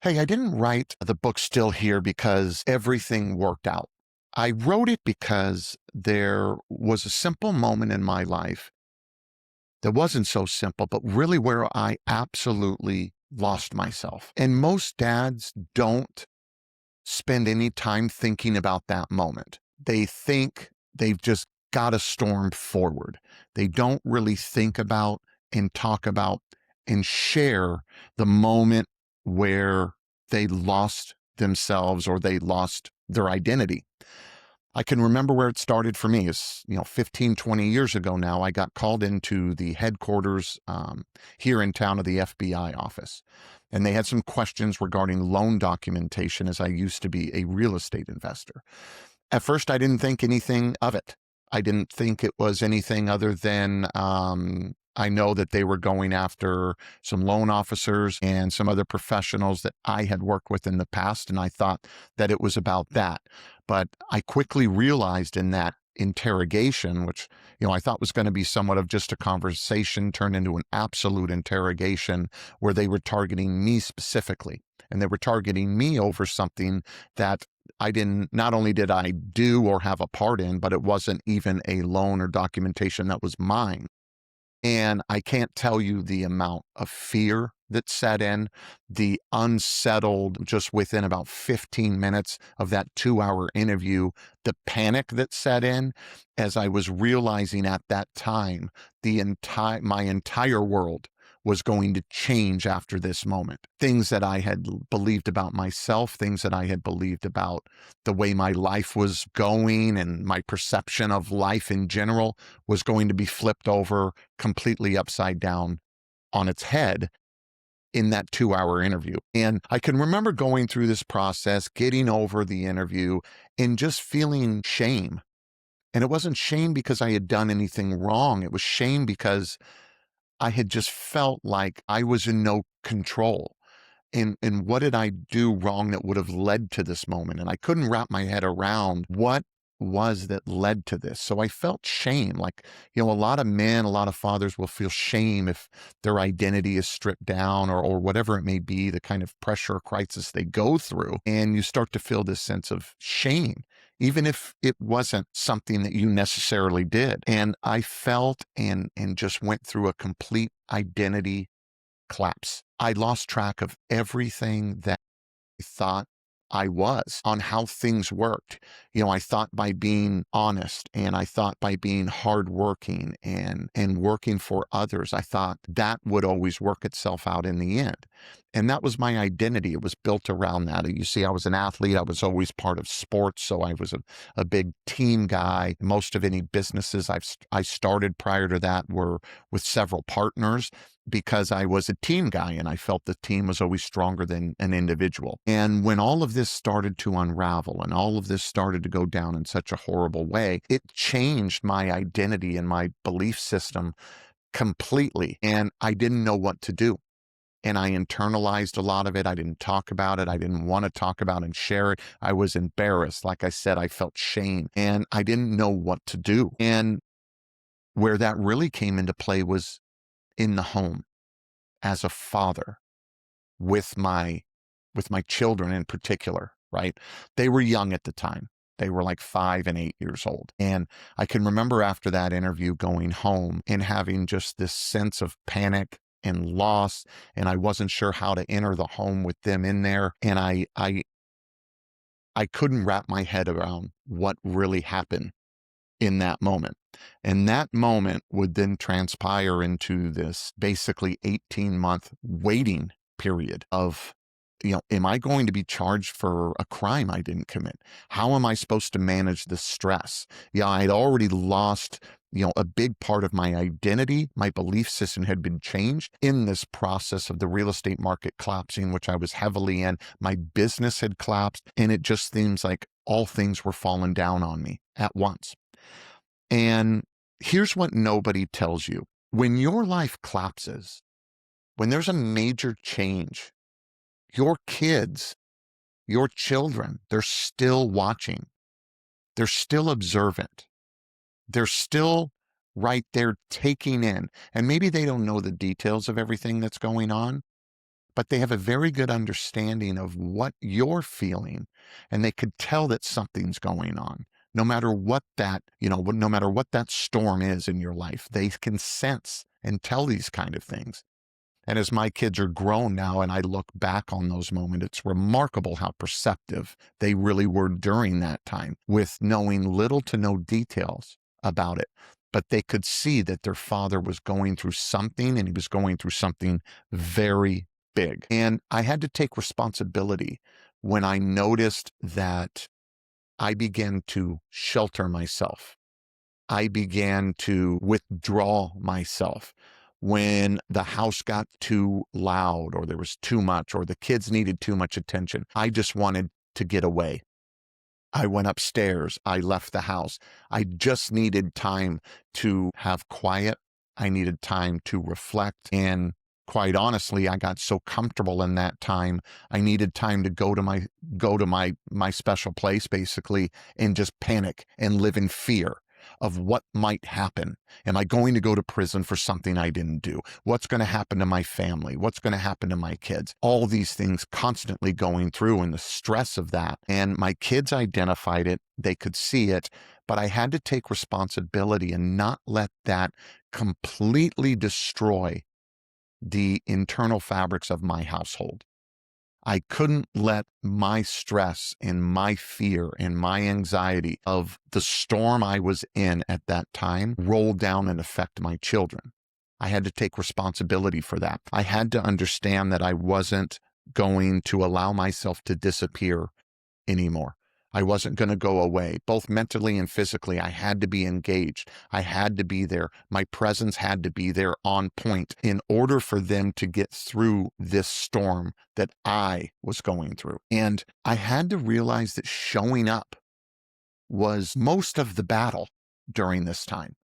Hey, I didn't write the book Still Here because everything worked out. I wrote it because there was a simple moment in my life that wasn't so simple, but really where I absolutely lost myself. And most dads don't spend any time thinking about that moment. They think they've just got to storm forward. They don't really think about and talk about and share the moment where they lost themselves or they lost their identity. I can remember where it started for me is, 15, 20 years ago now, I got called into the headquarters here in town of the FBI office. And they had some questions regarding loan documentation as I used to be a real estate investor. At first, I didn't think anything of it. I didn't think it was anything other than I know that they were going after some loan officers and some other professionals that I had worked with in the past. And I thought that it was about that. But I quickly realized in that interrogation, which, I thought was going to be somewhat of just a conversation, turned into an absolute interrogation where they were targeting me specifically. And they were targeting me over something that not only did I do or have a part in, but it wasn't even a loan or documentation that was mine. And I can't tell you the amount of fear that set in, the unsettled, just within about 15 minutes of that 2 hour interview, the panic that set in as I was realizing at that time my entire world was going to change after this moment. Things that I had believed about myself, things that I had believed about the way my life was going and my perception of life in general was going to be flipped over completely upside down on its head in that 2 hour interview. And I can remember going through this process, getting over the interview, and just feeling shame. And it wasn't shame because I had done anything wrong. It was shame because I had just felt like I was in no control. And what did I do wrong that would have led to this moment? And I couldn't wrap my head around what was that led to this. So I felt shame. Like, a lot of men, a lot of fathers will feel shame if their identity is stripped down or whatever it may be, the kind of pressure or crisis they go through. And you start to feel this sense of shame, even if it wasn't something that you necessarily did. And I felt and just went through a complete identity collapse. I lost track of everything that I thought I was on how things worked. I thought by being honest and I thought by being hardworking and working for others, I thought that would always work itself out in the end. And that was my identity. It was built around that. You see, I was an athlete. I was always part of sports. So I was a big team guy. Most of any businesses I started prior to that were with several partners because I was a team guy and I felt the team was always stronger than an individual. And when all of this started to unravel and all of this started to go down in such a horrible way, it changed my identity and my belief system completely. And I didn't know what to do. And I internalized a lot of it. I didn't talk about it. I didn't want to talk about and share it. I was embarrassed. Like I said, I felt shame and I didn't know what to do. And where that really came into play was in the home as a father with my children in particular, right? They were young at the time. They were like 5 and 8 years old. And I can remember after that interview going home and having just this sense of panic and loss. And I wasn't sure how to enter the home with them in there. And I couldn't wrap my head around what really happened in that moment. And that moment would then transpire into this basically 18-month waiting period of, am I going to be charged for a crime I didn't commit? How am I supposed to manage the stress? I'd already lost, a big part of my identity. My belief system had been changed in this process of the real estate market collapsing, which I was heavily in. My business had collapsed, and it just seems like all things were falling down on me at once. And here's what nobody tells you. When your life collapses, when there's a major change, your kids, your children, they're still watching. They're still observant. They're still right there taking in. And maybe they don't know the details of everything that's going on, but they have a very good understanding of what you're feeling, and they could tell that something's going on. No matter what that, no matter what that storm is in your life, they can sense and tell these kind of things. And as my kids are grown now and I look back on those moments, it's remarkable how perceptive they really were during that time with knowing little to no details about it. But they could see that their father was going through something, and he was going through something very big. And I had to take responsibility when I noticed that I began to shelter myself. I began to withdraw myself when the house got too loud, or there was too much, or the kids needed too much attention. I just wanted to get away. I went upstairs. I left the house. I just needed time to have quiet. I needed time to reflect. And quite honestly, I got so comfortable in that time. I needed time to go to my special place, basically, and just panic and live in fear of what might happen. Am I going to go to prison for something I didn't do? What's going to happen to my family? What's going to happen to my kids? All these things constantly going through, and the stress of that. And my kids identified it. They could see it, but I had to take responsibility and not let that completely destroy the internal fabrics of my household. I couldn't let my stress and my fear and my anxiety of the storm I was in at that time roll down and affect my children. I had to take responsibility for that. I had to understand that I wasn't going to allow myself to disappear anymore. I wasn't going to go away, both mentally and physically. I had to be engaged. I had to be there. My presence had to be there on point in order for them to get through this storm that I was going through. And I had to realize that showing up was most of the battle during this time.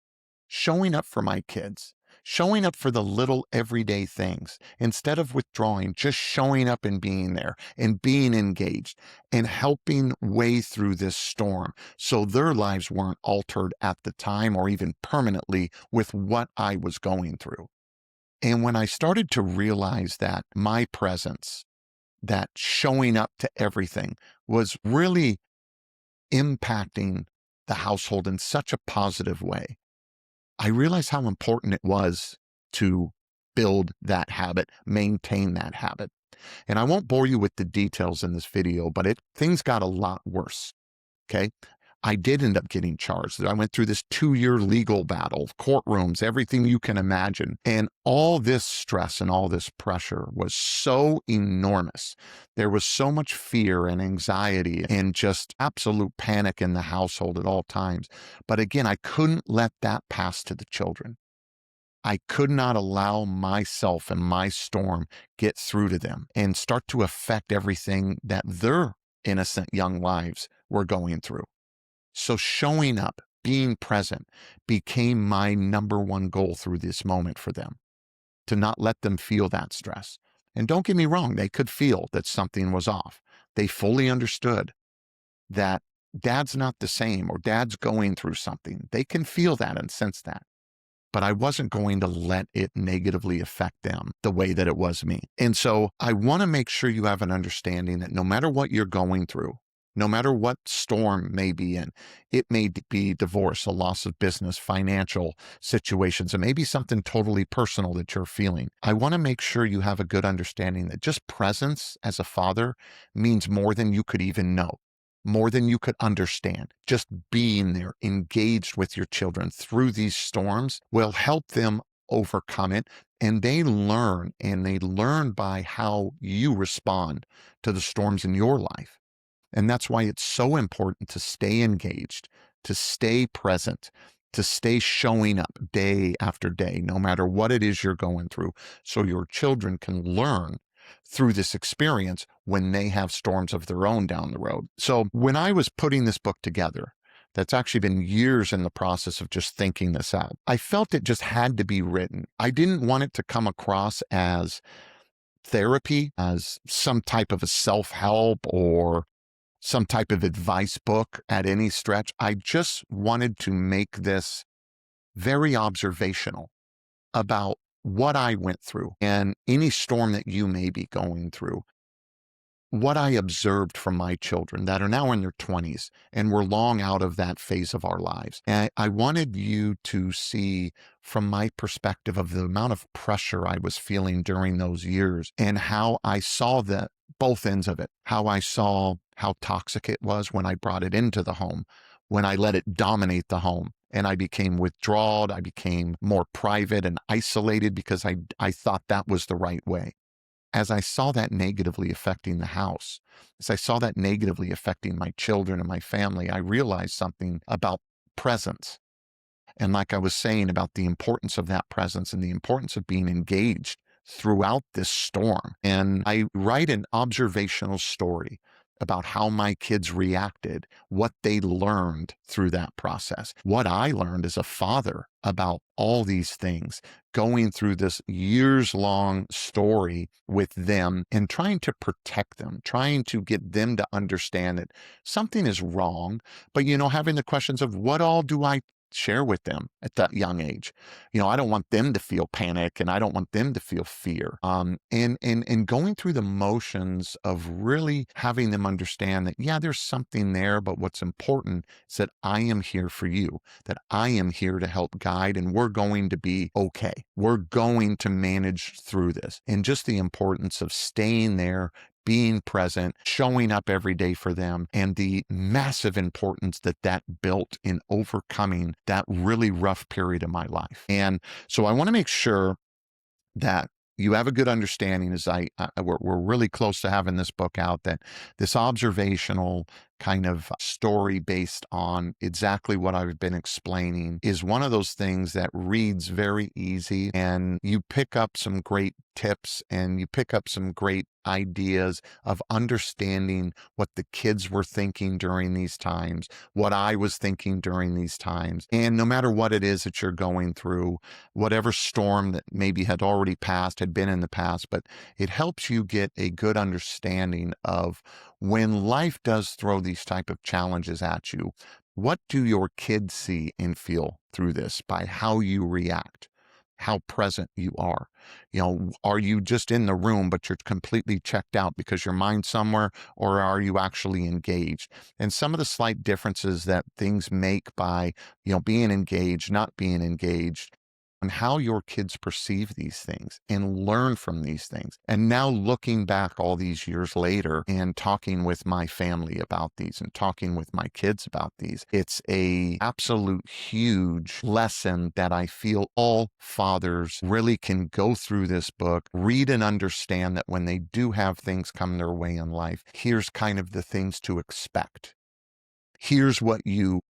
Showing up for my kids, showing up for the little everyday things, instead of withdrawing, just showing up and being there and being engaged and helping way through this storm so their lives weren't altered at the time or even permanently with what I was going through. And when I started to realize that my presence, that showing up to everything was really impacting the household in such a positive way, I realized how important it was to build that habit, maintain that habit. And I won't bore you with the details in this video, but things got a lot worse. Okay. I did end up getting charged. I went through this 2-year legal battle, courtrooms, everything you can imagine. And all this stress and all this pressure was so enormous. There was so much fear and anxiety and just absolute panic in the household at all times. But again, I couldn't let that pass to the children. I could not allow myself and my storm get through to them and start to affect everything that their innocent young lives were going through. So showing up, being present, became my number one goal through this moment for them, to not let them feel that stress. And don't get me wrong, they could feel that something was off. They fully understood that dad's not the same, or dad's going through something. They can feel that and sense that. But I wasn't going to let it negatively affect them the way that it was me. And so I want to make sure you have an understanding that no matter what you're going through, no matter what storm may be in, it may be divorce, a loss of business, financial situations, and maybe something totally personal that you're feeling. I want to make sure you have a good understanding that just presence as a father means more than you could even know, more than you could understand. Just being there, engaged with your children through these storms, will help them overcome it. And they learn by how you respond to the storms in your life. And that's why it's so important to stay engaged, to stay present, to stay showing up day after day, no matter what it is you're going through, so your children can learn through this experience when they have storms of their own down the road. So when I was putting this book together, that's actually been years in the process of just thinking this out, I felt it just had to be written. I didn't want it to come across as therapy, as some type of a self-help or some type of advice book at any stretch. I just wanted to make this very observational about what I went through and any storm that you may be going through, what I observed from my children that are now in their 20s and we're long out of that phase of our lives. And I wanted you to see from my perspective of the amount of pressure I was feeling during those years and how I saw the both ends of it, how I saw how toxic it was when I brought it into the home, when I let it dominate the home. And I became withdrawed. I became more private and isolated because I thought that was the right way. As I saw that negatively affecting the house, as I saw that negatively affecting my children and my family, I realized something about presence. And like I was saying about the importance of that presence and the importance of being engaged throughout this storm. And I write an observational story about how my kids reacted, what they learned through that process, what I learned as a father about all these things, going through this years-long story with them and trying to protect them, trying to get them to understand that something is wrong, but, having the questions of what all do I share with them at that young age. I don't want them to feel panic and I don't want them to feel fear. And going through the motions of really having them understand that, yeah, there's something there, but what's important is that I am here for you, that I am here to help guide, and we're going to be okay. We're going to manage through this. And just the importance of staying there, being present, showing up every day for them, and the massive importance that that built in overcoming that really rough period of my life. And so I want to make sure that you have a good understanding as we're really close to having this book out, that this observational kind of story based on exactly what I've been explaining is one of those things that reads very easy, and you pick up some great tips and you pick up some great ideas of understanding what the kids were thinking during these times, what I was thinking during these times. And no matter what it is that you're going through, whatever storm that maybe had already passed, had been in the past, but it helps you get a good understanding of when life does throw these type of challenges at you, what do your kids see and feel through this by how you react, how present you are? Are you just in the room, but you're completely checked out because your mind's somewhere, or are you actually engaged? And some of the slight differences that things make by, being engaged, not being engaged, and how your kids perceive these things and learn from these things. And now looking back all these years later and talking with my family about these and talking with my kids about these, it's a absolute huge lesson that I feel all fathers really can go through this book, read and understand that when they do have things come their way in life, here's kind of the things to expect. Here's what you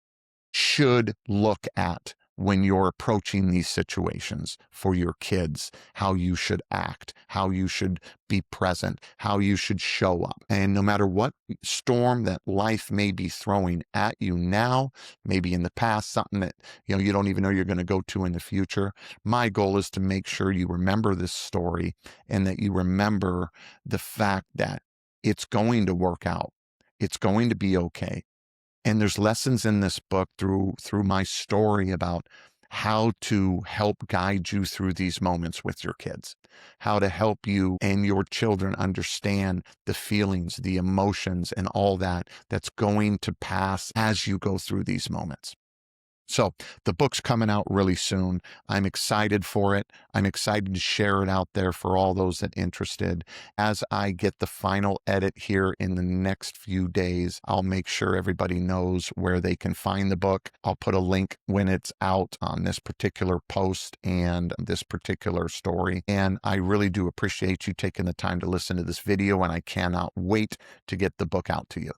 should look at when you're approaching these situations for your kids, how you should act, how you should be present, how you should show up. And no matter what storm that life may be throwing at you now, maybe in the past, something that, you don't even know you're going to go to in the future, my goal is to make sure you remember this story and that you remember the fact that it's going to work out. It's going to be okay. And there's lessons in this book through my story about how to help guide you through these moments with your kids, how to help you and your children understand the feelings, the emotions, and all that that's going to pass as you go through these moments. So the book's coming out really soon. I'm excited for it. I'm excited to share it out there for all those that are interested. As I get the final edit here in the next few days, I'll make sure everybody knows where they can find the book. I'll put a link when it's out on this particular post and this particular story. And I really do appreciate you taking the time to listen to this video, and I cannot wait to get the book out to you.